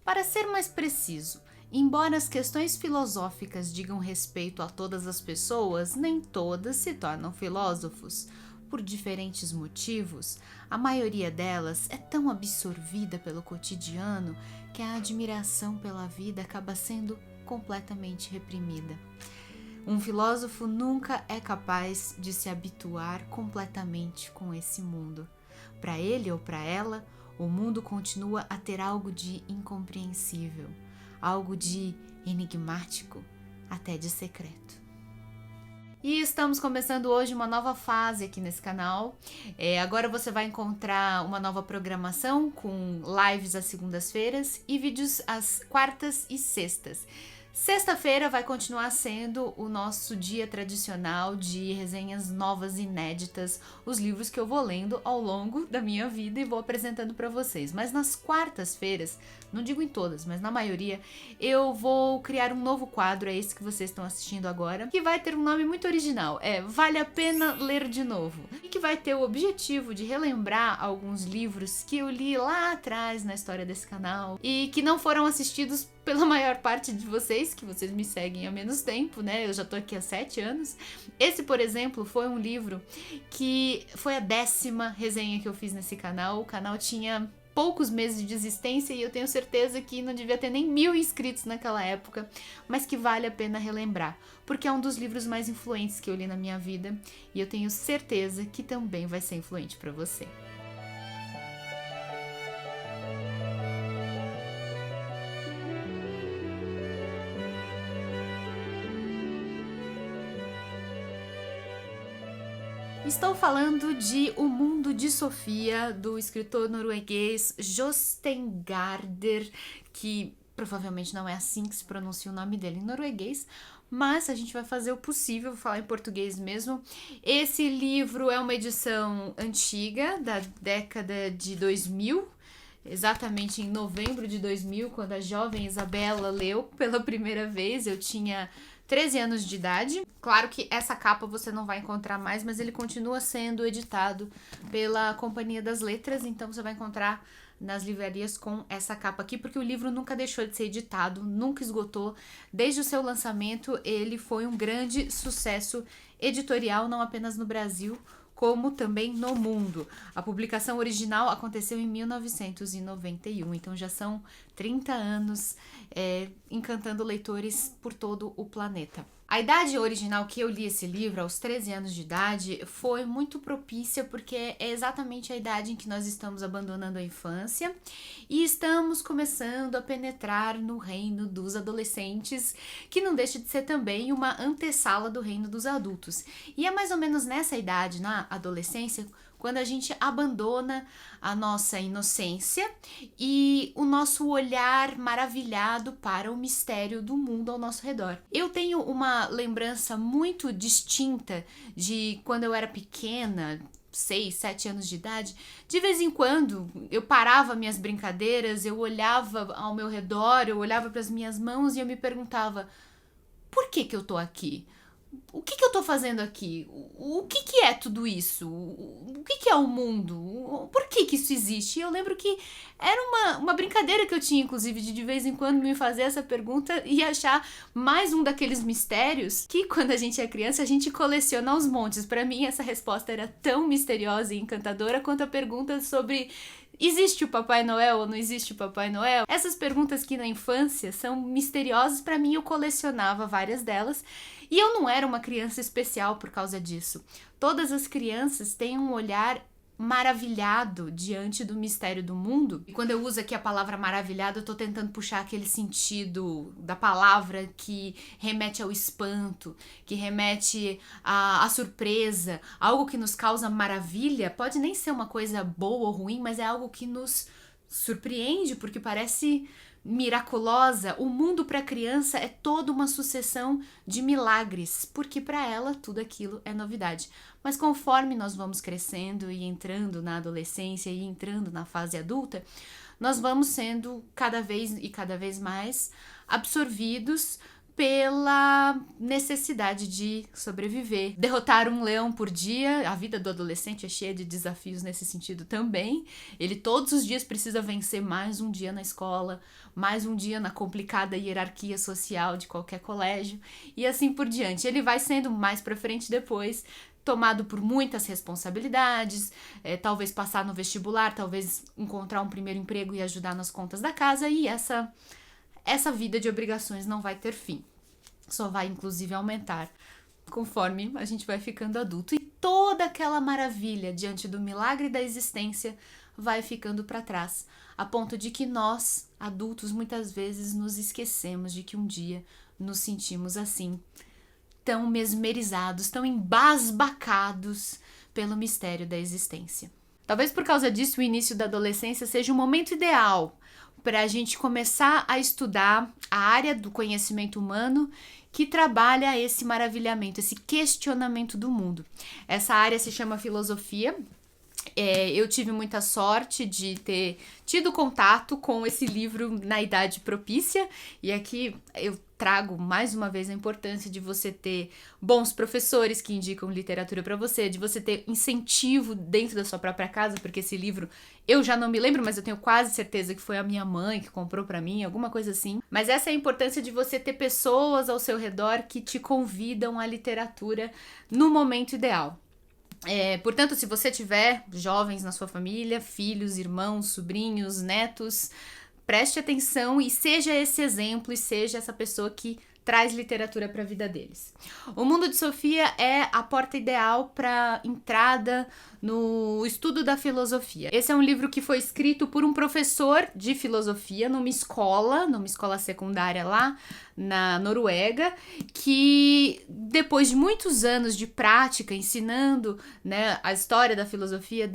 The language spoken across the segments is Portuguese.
Para ser mais preciso, embora as questões filosóficas digam respeito a todas as pessoas, nem todas se tornam filósofos. Por diferentes motivos, a maioria delas é tão absorvida pelo cotidiano que a admiração pela vida acaba sendo completamente reprimida. Um filósofo nunca é capaz de se habituar completamente com esse mundo. Para ele ou para ela, o mundo continua a ter algo de incompreensível, algo de enigmático, até de secreto. E estamos começando hoje uma nova fase aqui nesse canal. Agora você vai encontrar uma nova programação com lives às segundas-feiras e vídeos às quartas e sextas. Sexta-feira vai continuar sendo o nosso dia tradicional de resenhas novas e inéditas, os livros que eu vou lendo ao longo da minha vida e vou apresentando para vocês. Mas nas quartas-feiras, não digo em todas, mas na maioria, eu vou criar um novo quadro, é esse que vocês estão assistindo agora, que vai ter um nome muito original, Vale a Pena Ler de Novo, e que vai ter o objetivo de relembrar alguns livros que eu li lá atrás na história desse canal e que não foram assistidos pela maior parte de vocês, que vocês me seguem há menos tempo, né? Eu já tô aqui há 7 anos. Esse, por exemplo, foi um livro que foi a 10ª resenha que eu fiz nesse canal. O canal tinha poucos meses de existência e eu tenho certeza que não devia ter nem 1000 inscritos naquela época, mas que vale a pena relembrar, porque é um dos livros mais influentes que eu li na minha vida e eu tenho certeza que também vai ser influente para você. Estou falando de O Mundo de Sofia, do escritor norueguês Jostein Gaarder, que provavelmente não é assim que se pronuncia o nome dele em norueguês, mas a gente vai fazer o possível, vou falar em português mesmo. Esse livro é uma edição antiga, da década de 2000, exatamente em novembro de 2000, quando a jovem Isabela leu pela primeira vez. Eu tinha 13 anos de idade. Claro que essa capa você não vai encontrar mais, mas ele continua sendo editado pela Companhia das Letras, então você vai encontrar nas livrarias com essa capa aqui, porque o livro nunca deixou de ser editado, nunca esgotou. Desde o seu lançamento, ele foi um grande sucesso editorial, não apenas no Brasil, como também no mundo. A publicação original aconteceu em 1991, então já são 30 anos encantando leitores por todo o planeta. A idade original que eu li esse livro, aos 13 anos de idade, foi muito propícia porque é exatamente a idade em que nós estamos abandonando a infância e estamos começando a penetrar no reino dos adolescentes, que não deixa de ser também uma antessala do reino dos adultos. E é mais ou menos nessa idade, na adolescência, quando a gente abandona a nossa inocência e o nosso olhar maravilhado para o mistério do mundo ao nosso redor. Eu tenho uma lembrança muito distinta de quando eu era pequena, 6, 7 anos de idade. De vez em quando eu parava minhas brincadeiras, eu olhava ao meu redor, eu olhava para as minhas mãos e eu me perguntava: por que eu tô aqui? O que eu tô fazendo aqui? O que é tudo isso? O que é o mundo? Por que isso existe? E eu lembro que era uma brincadeira que eu tinha, inclusive, de vez em quando me fazer essa pergunta e achar mais um daqueles mistérios que, quando a gente é criança, a gente coleciona aos montes. Para mim, essa resposta era tão misteriosa e encantadora quanto a pergunta sobre: existe o Papai Noel ou não existe o Papai Noel? Essas perguntas que na infância são misteriosas, para mim eu colecionava várias delas e eu não era uma criança especial por causa disso. Todas as crianças têm um olhar maravilhado diante do mistério do mundo. E quando eu uso aqui a palavra maravilhado, eu tô tentando puxar aquele sentido da palavra que remete ao espanto, que remete à surpresa, algo que nos causa maravilha. Pode nem ser uma coisa boa ou ruim, mas é algo que nos surpreende porque parece miraculosa. O mundo para a criança é toda uma sucessão de milagres, porque para ela tudo aquilo é novidade. Mas conforme nós vamos crescendo e entrando na adolescência e entrando na fase adulta, nós vamos sendo cada vez mais absorvidos pela necessidade de sobreviver. Derrotar um leão por dia, a vida do adolescente é cheia de desafios nesse sentido também. Ele todos os dias precisa vencer mais um dia na escola, mais um dia na complicada hierarquia social de qualquer colégio, e assim por diante. Ele vai sendo mais pra frente depois tomado por muitas responsabilidades, talvez passar no vestibular, talvez encontrar um primeiro emprego e ajudar nas contas da casa, e essa vida de obrigações não vai ter fim. Só vai, inclusive, aumentar conforme a gente vai ficando adulto. E toda aquela maravilha diante do milagre da existência vai ficando para trás, a ponto de que nós, adultos, muitas vezes nos esquecemos de que um dia nos sentimos assim, tão mesmerizados, tão embasbacados pelo mistério da existência. Talvez por causa disso o início da adolescência seja o momento ideal para a gente começar a estudar a área do conhecimento humano que trabalha esse maravilhamento, esse questionamento do mundo. Essa área se chama filosofia. Eu tive muita sorte de ter tido contato com esse livro na idade propícia, e aqui eu trago mais uma vez a importância de você ter bons professores que indicam literatura para você, de você ter incentivo dentro da sua própria casa, porque esse livro eu já não me lembro, mas eu tenho quase certeza que foi a minha mãe que comprou para mim, alguma coisa assim. Mas essa é a importância de você ter pessoas ao seu redor que te convidam à literatura no momento ideal. Portanto, se você tiver jovens na sua família, filhos, irmãos, sobrinhos, netos, preste atenção e seja esse exemplo e seja essa pessoa que traz literatura para a vida deles. O Mundo de Sofia é a porta ideal para entrada no estudo da filosofia. Esse é um livro que foi escrito por um professor de filosofia numa escola secundária lá na Noruega, que depois de muitos anos de prática ensinando, né, a história da filosofia,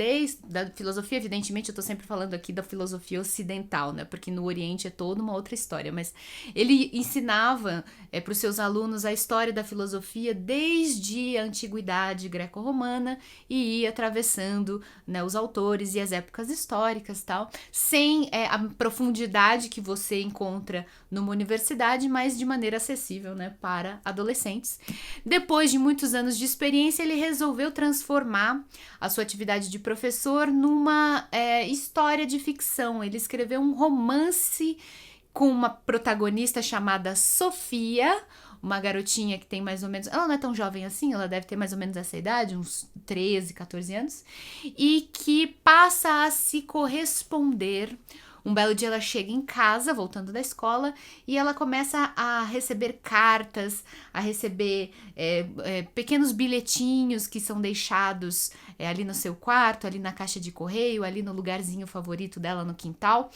da filosofia, evidentemente eu tô sempre falando aqui da filosofia ocidental, né, porque no Oriente é toda uma outra história, mas ele ensinava para os seus alunos a história da filosofia desde a antiguidade greco-romana e ia atravessando, né, os autores e as épocas históricas, tal, sem a profundidade que você encontra numa universidade, mas de maneira acessível, né, para adolescentes. Depois de muitos anos de experiência, ele resolveu transformar a sua atividade de professor numa história de ficção. Ele escreveu um romance com uma protagonista chamada Sofia, uma garotinha que tem mais ou menos... Ela não é tão jovem assim, ela deve ter mais ou menos essa idade, uns 13, 14 anos, e que passa a se corresponder. Um belo dia ela chega em casa, voltando da escola, e ela começa a receber cartas, a receber pequenos bilhetinhos que são deixados ali no seu quarto, ali na caixa de correio, ali no lugarzinho favorito dela no quintal.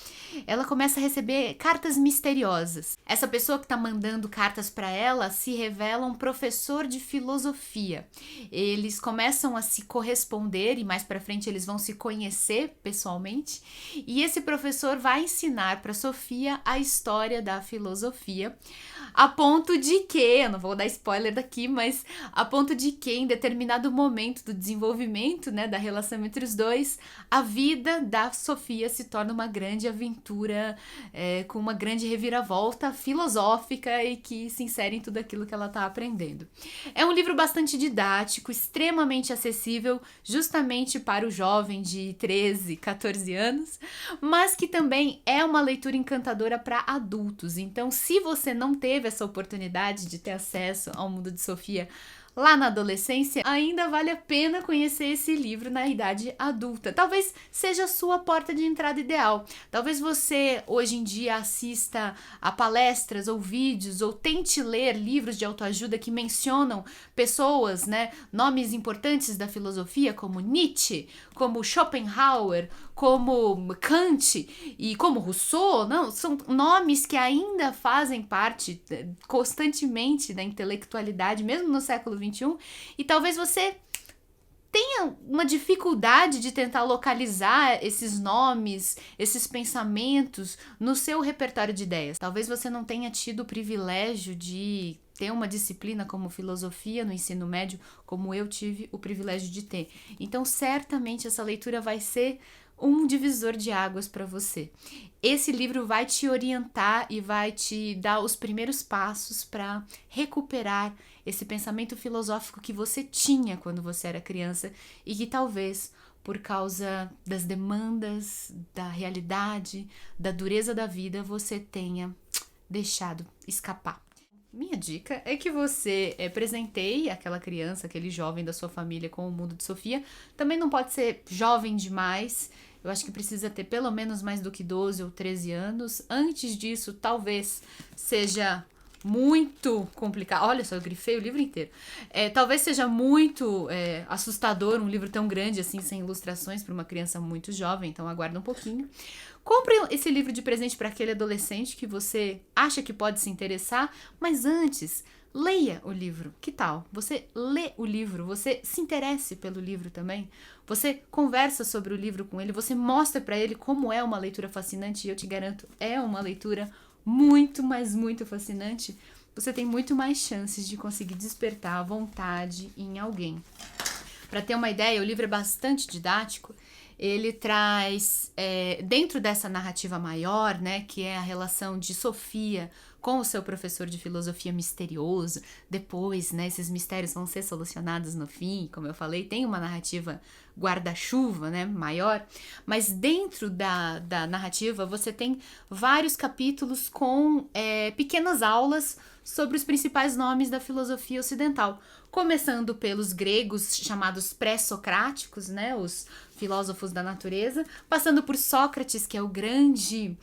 Ela começa a receber cartas misteriosas. Essa pessoa que tá mandando cartas para ela se revela um professor de filosofia. Eles começam a se corresponder e mais para frente eles vão se conhecer pessoalmente. E esse professor vai ensinar para Sofia a história da filosofia, a ponto de que, eu não vou dar spoiler daqui, mas a ponto de que em determinado momento do desenvolvimento, né, da relação entre os dois, a vida da Sofia se torna uma grande aventura, com uma grande reviravolta filosófica e que se insere em tudo aquilo que ela está aprendendo. É um livro bastante didático, extremamente acessível, justamente para o jovem de 13, 14 anos, mas que também é uma leitura encantadora para adultos. Então, se você não teve essa oportunidade de ter acesso ao Mundo de Sofia lá na adolescência, ainda vale a pena conhecer esse livro na idade adulta. Talvez seja a sua porta de entrada ideal. Talvez você hoje em dia assista a palestras ou vídeos ou tente ler livros de autoajuda que mencionam pessoas, né, nomes importantes da filosofia, como Nietzsche, como Schopenhauer, como Kant e como Rousseau. Não, são nomes que ainda fazem parte constantemente da intelectualidade, mesmo no século XXI, e talvez você tenha uma dificuldade de tentar localizar esses nomes, esses pensamentos no seu repertório de ideias. Talvez você não tenha tido o privilégio de ter uma disciplina como filosofia no ensino médio, como eu tive o privilégio de ter. Então, certamente essa leitura vai ser um divisor de águas para você. Esse livro vai te orientar e vai te dar os primeiros passos para recuperar esse pensamento filosófico que você tinha quando você era criança e que talvez, por causa das demandas, da realidade, da dureza da vida, você tenha deixado escapar. Minha dica é que você presenteie aquela criança, aquele jovem da sua família com o mundo de Sofia. Também não pode ser jovem demais. Eu acho que precisa ter pelo menos mais do que 12 ou 13 anos. Antes disso, talvez seja muito complicado. Olha só, eu grifei o livro inteiro. Talvez seja muito assustador um livro tão grande assim, sem ilustrações, para uma criança muito jovem. Então aguarda um pouquinho. Compre esse livro de presente para aquele adolescente que você acha que pode se interessar, mas antes, leia o livro. Que tal? Você lê o livro, você se interesse pelo livro também, você conversa sobre o livro com ele, você mostra para ele como é uma leitura fascinante, e eu te garanto, é uma leitura muito, mas muito fascinante. Você tem muito mais chances de conseguir despertar a vontade em alguém. Para ter uma ideia, o livro é bastante didático. Ele traz, dentro dessa narrativa maior, né, que é a relação de Sofia com o seu professor de filosofia misterioso. Depois, né, esses mistérios vão ser solucionados no fim, como eu falei, tem uma narrativa guarda-chuva, né, maior. Mas dentro da narrativa, você tem vários capítulos com pequenas aulas sobre os principais nomes da filosofia ocidental. Começando pelos gregos chamados pré-socráticos, né, os filósofos da natureza, passando por Sócrates, que é o grande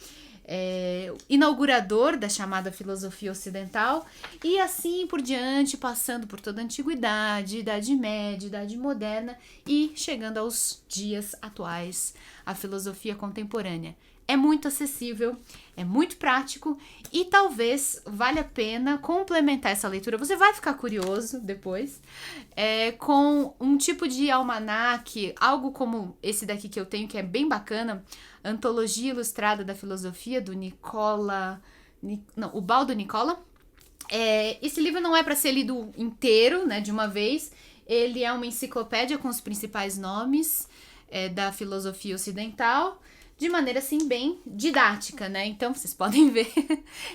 inaugurador da chamada filosofia ocidental, e assim por diante, passando por toda a antiguidade, Idade Média, Idade Moderna e chegando aos dias atuais, a filosofia contemporânea. É muito acessível, é muito prático e talvez valha a pena complementar essa leitura. Você vai ficar curioso depois com um tipo de almanaque, algo como esse daqui que eu tenho, que é bem bacana, Antologia Ilustrada da Filosofia, do Ubaldo Nicola. Esse livro não é para ser lido inteiro, né, de uma vez. Ele é uma enciclopédia com os principais nomes da filosofia ocidental, de maneira, assim, bem didática, né? Então, vocês podem ver,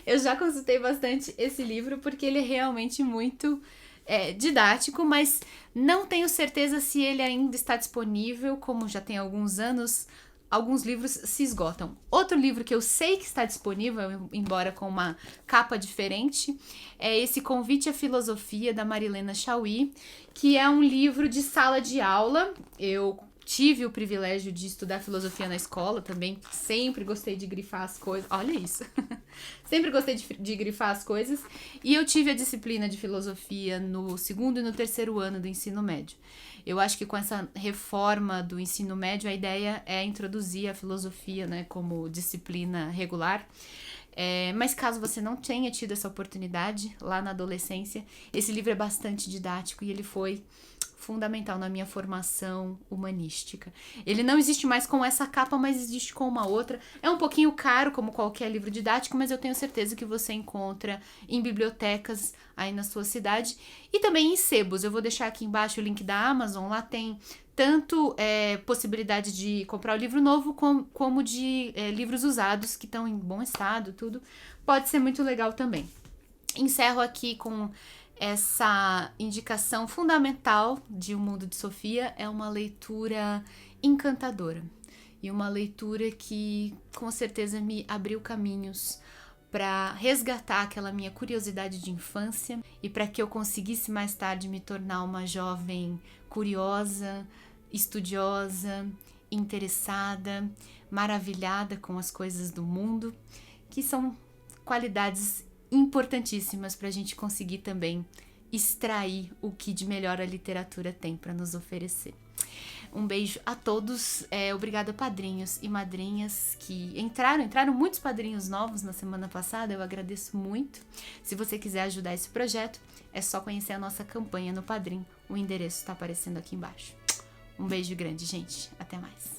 eu já consultei bastante esse livro, porque ele é realmente muito didático, mas não tenho certeza se ele ainda está disponível, como já tem alguns anos, alguns livros se esgotam. Outro livro que eu sei que está disponível, embora com uma capa diferente, é esse Convite à Filosofia, da Marilena Chauí, que é um livro de sala de aula. Eu tive o privilégio de estudar filosofia na escola também, sempre gostei de grifar as coisas, olha isso, sempre gostei de grifar as coisas, e eu tive a disciplina de filosofia no segundo e no terceiro ano do ensino médio. Eu acho que com essa reforma do ensino médio, a ideia é introduzir a filosofia, né, como disciplina regular. Mas caso você não tenha tido essa oportunidade lá na adolescência, esse livro é bastante didático e ele foi fundamental na minha formação humanística. Ele não existe mais com essa capa, mas existe com uma outra. É um pouquinho caro, como qualquer livro didático, mas eu tenho certeza que você encontra em bibliotecas aí na sua cidade e também em sebos. Eu vou deixar aqui embaixo o link da Amazon. Lá tem tanto possibilidade de comprar o livro novo como de livros usados que estão em bom estado, tudo. Pode ser muito legal também. Encerro aqui com essa indicação fundamental de O Mundo de Sofia. É uma leitura encantadora e uma leitura que com certeza me abriu caminhos para resgatar aquela minha curiosidade de infância e para que eu conseguisse mais tarde me tornar uma jovem curiosa, estudiosa, interessada, maravilhada com as coisas do mundo, que são qualidades importantíssimas para a gente conseguir também extrair o que de melhor a literatura tem para nos oferecer. Um beijo a todos, obrigada padrinhos e madrinhas que entraram muitos padrinhos novos na semana passada, eu agradeço muito. Se você quiser ajudar esse projeto, é só conhecer a nossa campanha no Padrim, o endereço está aparecendo aqui embaixo. Um beijo grande, gente, até mais.